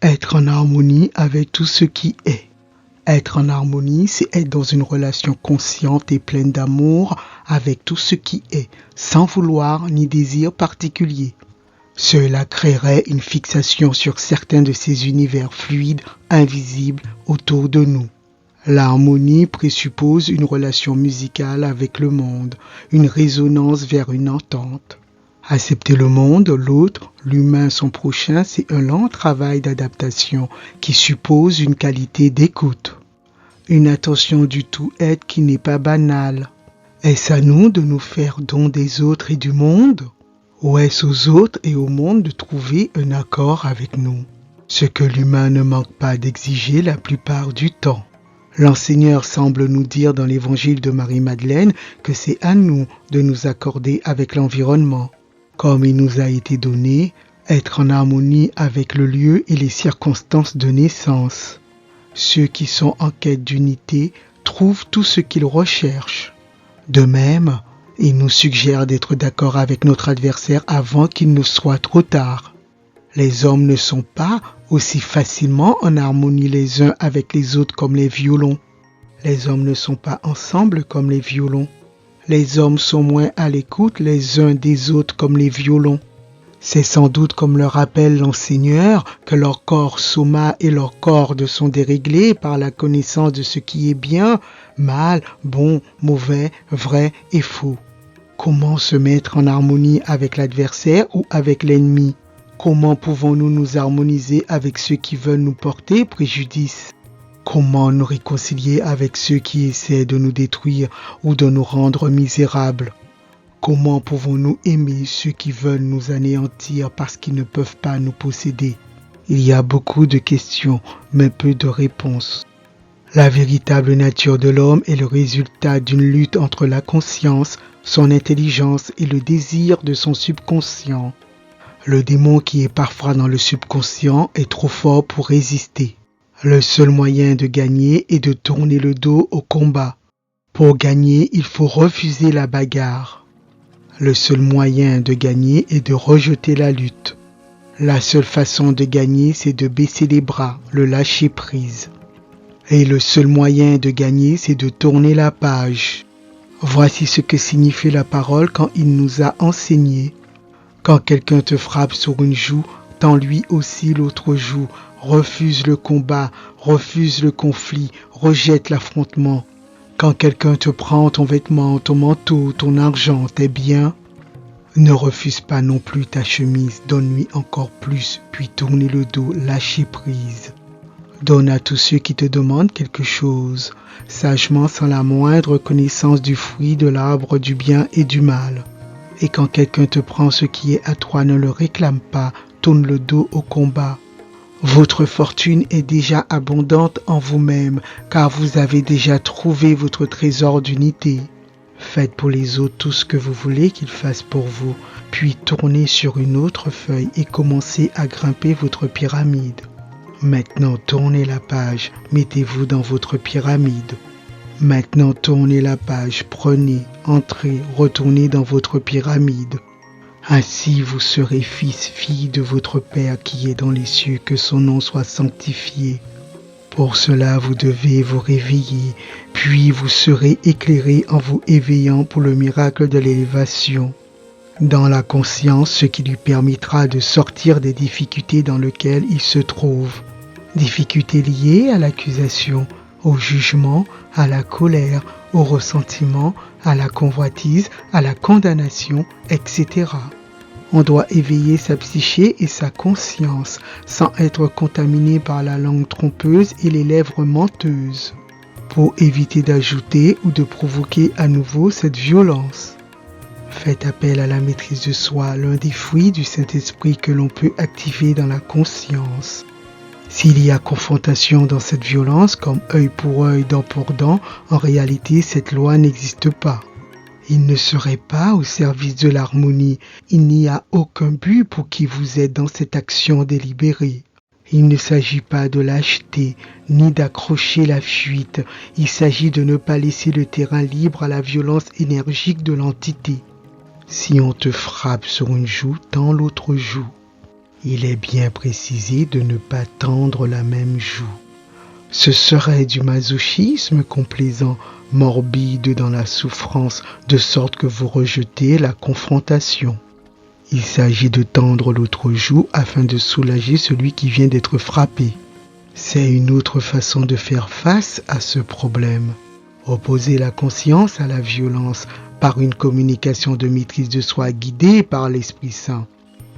Être en harmonie avec tout ce qui est. Être en harmonie, c'est être dans une relation consciente et pleine d'amour avec tout ce qui est, sans vouloir ni désir particulier. Cela créerait une fixation sur certains de ces univers fluides, invisibles, autour de nous. L'harmonie présuppose une relation musicale avec le monde, une résonance vers une entente. Accepter le monde, l'autre, l'humain, son prochain, c'est un lent travail d'adaptation qui suppose une qualité d'écoute. Une attention du tout-être qui n'est pas banale. Est-ce à nous de nous faire don des autres et du monde? Ou est-ce aux autres et au monde de trouver un accord avec nous? Ce que l'humain ne manque pas d'exiger la plupart du temps. L'enseigneur semble nous dire dans l'évangile de Marie-Madeleine que c'est à nous de nous accorder avec l'environnement. Comme il nous a été donné, être en harmonie avec le lieu et les circonstances de naissance. Ceux qui sont en quête d'unité trouvent tout ce qu'ils recherchent. De même, il nous suggère d'être d'accord avec notre adversaire avant qu'il ne soit trop tard. Les hommes ne sont pas aussi facilement en harmonie les uns avec les autres comme les violons. Les hommes ne sont pas ensemble comme les violons. Les hommes sont moins à l'écoute les uns des autres comme les violons. C'est sans doute comme le rappelle l'enseigneur que leur corps soma et leurs cordes sont déréglés par la connaissance de ce qui est bien, mal, bon, mauvais, vrai et faux. Comment se mettre en harmonie avec l'adversaire ou avec l'ennemi? Comment pouvons-nous nous harmoniser avec ceux qui veulent nous porter préjudice? Comment nous réconcilier avec ceux qui essaient de nous détruire ou de nous rendre misérables? Comment pouvons-nous aimer ceux qui veulent nous anéantir parce qu'ils ne peuvent pas nous posséder? Il y a beaucoup de questions, mais peu de réponses. La véritable nature de l'homme est le résultat d'une lutte entre la conscience, son intelligence et le désir de son subconscient. Le démon qui est parfois dans le subconscient est trop fort pour résister. Le seul moyen de gagner est de tourner le dos au combat. Pour gagner, il faut refuser la bagarre. Le seul moyen de gagner est de rejeter la lutte. La seule façon de gagner, c'est de baisser les bras, le lâcher prise. Et le seul moyen de gagner, c'est de tourner la page. Voici ce que signifie la parole quand il nous a enseigné. Quand quelqu'un te frappe sur une joue, tends lui aussi l'autre joue. Refuse le combat, refuse le conflit, rejette l'affrontement. Quand quelqu'un te prend ton vêtement, ton manteau, ton argent, tes biens, ne refuse pas non plus ta chemise, donne-lui encore plus, puis tourne le dos, lâchez prise. Donne à tous ceux qui te demandent quelque chose, sagement sans la moindre connaissance du fruit de l'arbre du bien et du mal. Et quand quelqu'un te prend ce qui est à toi, ne le réclame pas, tourne le dos au combat. Votre fortune est déjà abondante en vous-même, car vous avez déjà trouvé votre trésor d'unité. Faites pour les autres tout ce que vous voulez qu'ils fassent pour vous, puis tournez sur une autre feuille et commencez à grimper votre pyramide. Maintenant tournez la page, mettez-vous dans votre pyramide. Maintenant tournez la page, prenez, entrez, retournez dans votre pyramide. Ainsi vous serez fils, fille de votre Père qui est dans les cieux, que son nom soit sanctifié. Pour cela vous devez vous réveiller, puis vous serez éclairés en vous éveillant pour le miracle de l'élévation. Dans la conscience, ce qui lui permettra de sortir des difficultés dans lesquelles il se trouve. Difficultés liées à l'accusation, au jugement, à la colère, au ressentiment, à la convoitise, à la condamnation, etc. On doit éveiller sa psyché et sa conscience sans être contaminé par la langue trompeuse et les lèvres menteuses, pour éviter d'ajouter ou de provoquer à nouveau cette violence. Faites appel à la maîtrise de soi, l'un des fruits du Saint-Esprit que l'on peut activer dans la conscience. S'il y a confrontation dans cette violence, comme œil pour œil, dent pour dent, en réalité cette loi n'existe pas. Il ne serait pas au service de l'harmonie. Il n'y a aucun but pour qui vous êtes dans cette action délibérée. Il ne s'agit pas de lâcheté, ni d'accrocher la fuite. Il s'agit de ne pas laisser le terrain libre à la violence énergique de l'entité. Si on te frappe sur une joue, tends l'autre joue. Il est bien précisé de ne pas tendre la même joue. Ce serait du masochisme complaisant, morbide dans la souffrance, de sorte que vous rejetez la confrontation. Il s'agit de tendre l'autre joue afin de soulager celui qui vient d'être frappé. C'est une autre façon de faire face à ce problème. Opposer la conscience à la violence par une communication de maîtrise de soi guidée par l'Esprit Saint.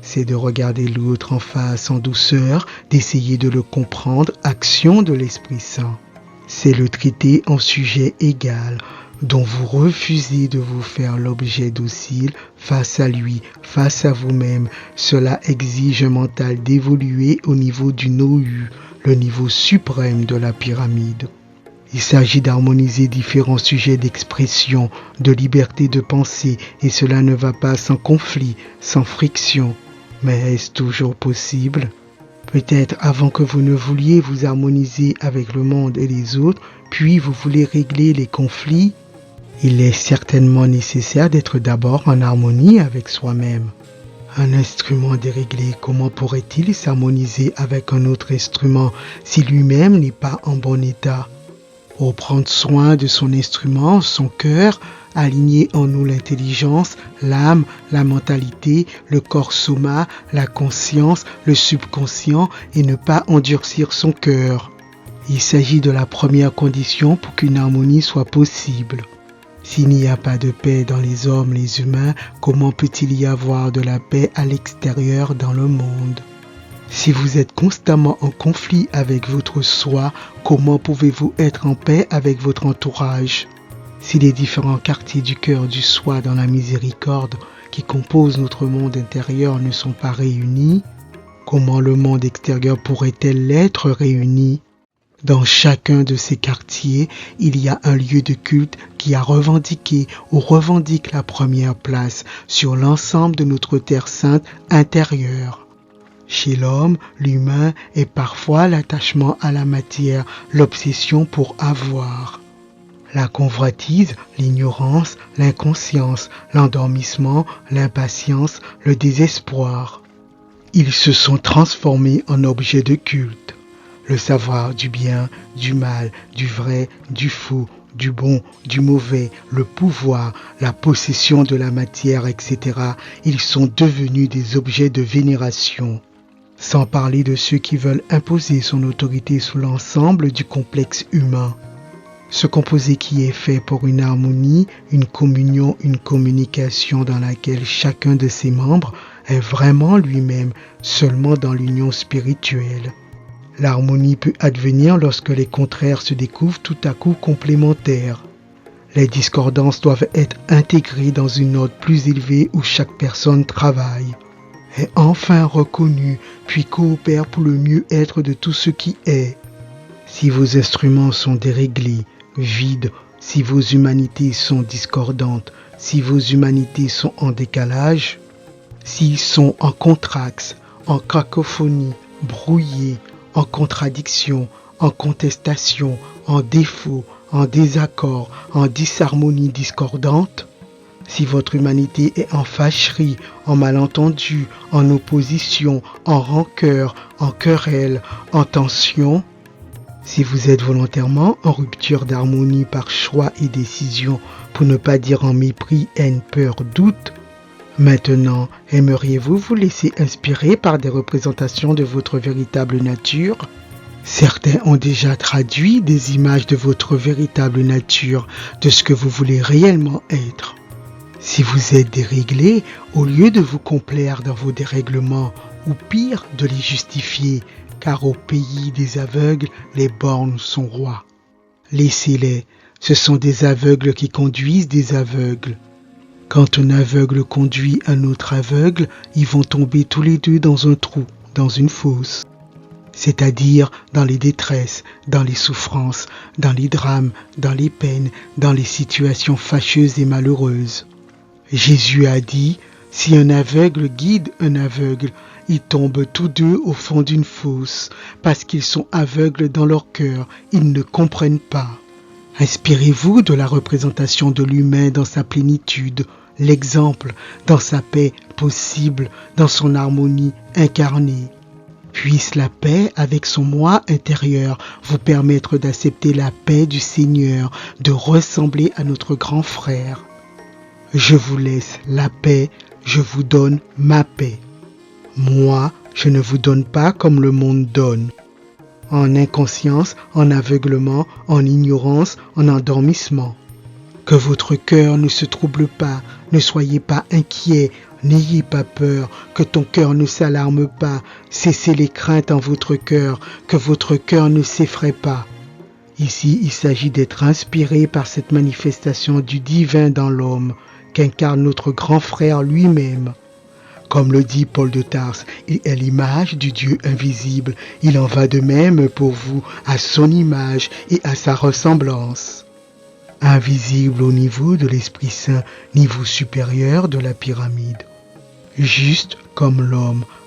C'est de regarder l'autre en face en douceur, d'essayer de le comprendre, action de l'Esprit Saint. C'est le traiter en sujet égal, dont vous refusez de vous faire l'objet docile face à lui, face à vous-même. Cela exige un mental d'évoluer au niveau du Nohu, le niveau suprême de la pyramide. Il s'agit d'harmoniser différents sujets d'expression, de liberté de penser, et cela ne va pas sans conflit, sans friction. Mais est-ce toujours possible ? Peut-être avant que vous ne vouliez vous harmoniser avec le monde et les autres, puis vous voulez régler les conflits. Il est certainement nécessaire d'être d'abord en harmonie avec soi-même. Un instrument déréglé, comment pourrait-il s'harmoniser avec un autre instrument si lui-même n'est pas en bon état ? Pour prendre soin de son instrument, son cœur, aligner en nous l'intelligence, l'âme, la mentalité, le corps soma, la conscience, le subconscient et ne pas endurcir son cœur. Il s'agit de la première condition pour qu'une harmonie soit possible. S'il n'y a pas de paix dans les hommes, les humains, comment peut-il y avoir de la paix à l'extérieur dans le monde ? Si vous êtes constamment en conflit avec votre soi, comment pouvez-vous être en paix avec votre entourage ? Si les différents quartiers du cœur du soi dans la miséricorde qui composent notre monde intérieur ne sont pas réunis, comment le monde extérieur pourrait-elle l'être réuni ? Dans chacun de ces quartiers, il y a un lieu de culte qui a revendiqué ou revendique la première place sur l'ensemble de notre terre sainte intérieure. Chez l'homme, l'humain est parfois l'attachement à la matière, l'obsession pour avoir. La convoitise, l'ignorance, l'inconscience, l'endormissement, l'impatience, le désespoir. Ils se sont transformés en objets de culte. Le savoir du bien, du mal, du vrai, du faux, du bon, du mauvais, le pouvoir, la possession de la matière, etc. Ils sont devenus des objets de vénération. Sans parler de ceux qui veulent imposer son autorité sur l'ensemble du complexe humain. Ce composé qui est fait pour une harmonie, une communion, une communication dans laquelle chacun de ses membres est vraiment lui-même, seulement dans l'union spirituelle. L'harmonie peut advenir lorsque les contraires se découvrent tout à coup complémentaires. Les discordances doivent être intégrées dans une note plus élevée où chaque personne travaille, est enfin reconnue, puis coopère pour le mieux-être de tout ce qui est. Si vos instruments sont déréglés, vides, si vos humanités sont discordantes, si vos humanités sont en décalage, s'ils sont en contraxe, en cacophonie, brouillés, en contradiction, en contestation, en défaut, en désaccord, en disharmonie discordante, si votre humanité est en fâcherie, en malentendu, en opposition, en rancœur, en querelle, en tension, si vous êtes volontairement en rupture d'harmonie par choix et décision, pour ne pas dire en mépris, haine, peur, doute, maintenant, aimeriez-vous vous laisser inspirer par des représentations de votre véritable nature ? Certains ont déjà traduit des images de votre véritable nature, de ce que vous voulez réellement être. Si vous êtes déréglé, au lieu de vous complaire dans vos dérèglements, ou pire, de les justifier, car au pays des aveugles, les bornes sont rois. Laissez-les, ce sont des aveugles qui conduisent des aveugles. Quand un aveugle conduit un autre aveugle, ils vont tomber tous les deux dans un trou, dans une fosse. C'est-à-dire dans les détresses, dans les souffrances, dans les drames, dans les peines, dans les situations fâcheuses et malheureuses. Jésus a dit, si un aveugle guide un aveugle, ils tombent tous deux au fond d'une fosse, parce qu'ils sont aveugles dans leur cœur, ils ne comprennent pas. Inspirez-vous de la représentation de l'humain dans sa plénitude, l'exemple, dans sa paix possible, dans son harmonie incarnée. Puisse la paix avec son moi intérieur vous permettre d'accepter la paix du Seigneur, de ressembler à notre grand frère. Je vous laisse la paix, je vous donne ma paix. Moi, je ne vous donne pas comme le monde donne. En inconscience, en aveuglement, en ignorance, en endormissement. Que votre cœur ne se trouble pas, ne soyez pas inquiets, n'ayez pas peur, que ton cœur ne s'alarme pas, cessez les craintes en votre cœur, que votre cœur ne s'effraie pas. Ici, il s'agit d'être inspiré par cette manifestation du divin dans l'homme, qu'incarne notre grand frère lui-même. Comme le dit Paul de Tarse, il est l'image du Dieu invisible. Il en va de même pour vous, à son image et à sa ressemblance. Invisible au niveau de l'Esprit Saint, niveau supérieur de la pyramide. Juste comme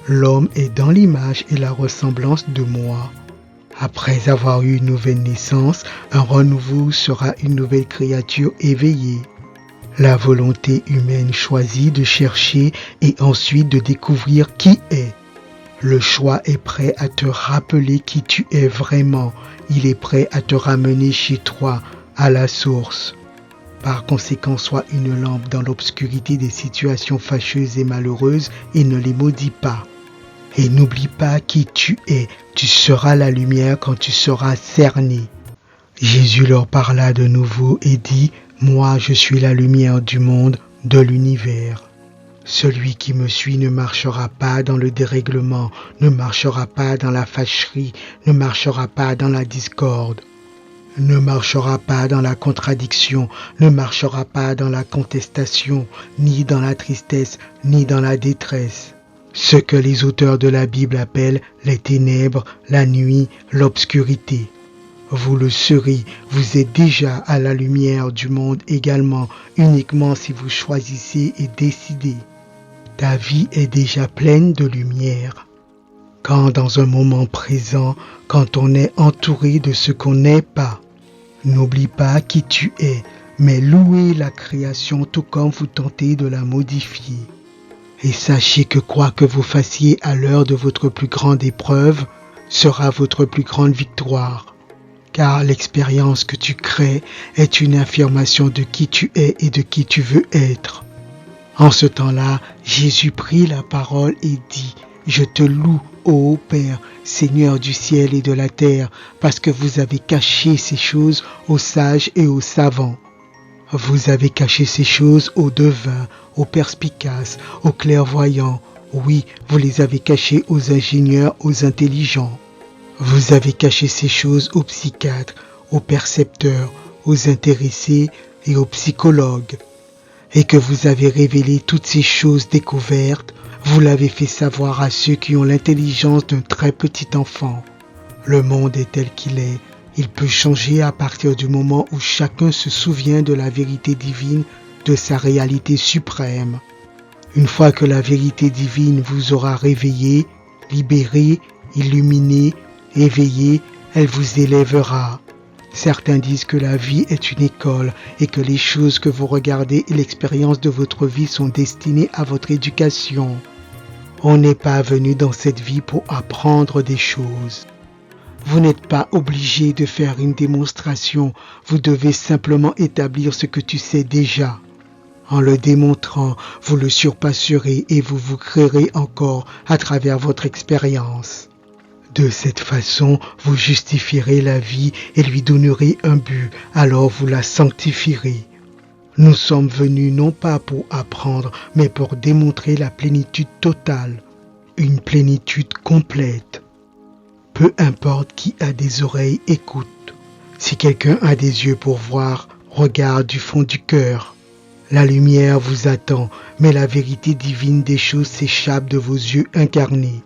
l'homme est dans l'image et la ressemblance de moi. Après avoir eu une nouvelle naissance, un renouveau sera une nouvelle créature éveillée. La volonté humaine choisit de chercher et ensuite de découvrir qui est. Le choix est prêt à te rappeler qui tu es vraiment. Il est prêt à te ramener chez toi, à la source. Par conséquent, sois une lampe dans l'obscurité des situations fâcheuses et malheureuses et ne les maudis pas. Et n'oublie pas qui tu es. Tu seras la lumière quand tu seras cerné. Jésus leur parla de nouveau et dit: Moi, je suis la lumière du monde, de l'univers. Celui qui me suit ne marchera pas dans le dérèglement, ne marchera pas dans la fâcherie, ne marchera pas dans la discorde, ne marchera pas dans la contradiction, ne marchera pas dans la contestation, ni dans la tristesse, ni dans la détresse. Ce que les auteurs de la Bible appellent les ténèbres, la nuit, l'obscurité. Vous le serez, vous êtes déjà à la lumière du monde également, uniquement si vous choisissez et décidez. Ta vie est déjà pleine de lumière. Quand dans un moment présent, quand on est entouré de ce qu'on n'est pas, n'oublie pas qui tu es, mais louez la création tout comme vous tentez de la modifier. Et sachez que quoi que vous fassiez à l'heure de votre plus grande épreuve, sera votre plus grande victoire. Car l'expérience que tu crées est une affirmation de qui tu es et de qui tu veux être. En ce temps-là, Jésus prit la parole et dit: Je te loue, ô Père, Seigneur du ciel et de la terre, parce que vous avez caché ces choses aux sages et aux savants. Vous avez caché ces choses aux devins, aux perspicaces, aux clairvoyants. Oui, vous les avez cachées aux ingénieurs, aux intelligents. Vous avez caché ces choses aux psychiatres, aux percepteurs, aux intéressés et aux psychologues. Et que vous avez révélé toutes ces choses découvertes, vous l'avez fait savoir à ceux qui ont l'intelligence d'un très petit enfant. Le monde est tel qu'il est. Il peut changer à partir du moment où chacun se souvient de la vérité divine, de sa réalité suprême. Une fois que la vérité divine vous aura réveillé, libéré, illuminé, éveillé, elle vous élèvera. Certains disent que la vie est une école et que les choses que vous regardez et l'expérience de votre vie sont destinées à votre éducation. On n'est pas venu dans cette vie pour apprendre des choses. Vous n'êtes pas obligé de faire une démonstration, vous devez simplement établir ce que tu sais déjà. En le démontrant, vous le surpasserez et vous vous créerez encore à travers votre expérience. De cette façon, vous justifierez la vie et lui donnerez un but, alors vous la sanctifierez. Nous sommes venus non pas pour apprendre, mais pour démontrer la plénitude totale, une plénitude complète. Peu importe qui a des oreilles, écoute. Si quelqu'un a des yeux pour voir, regarde du fond du cœur. La lumière vous attend, mais la vérité divine des choses s'échappe de vos yeux incarnés.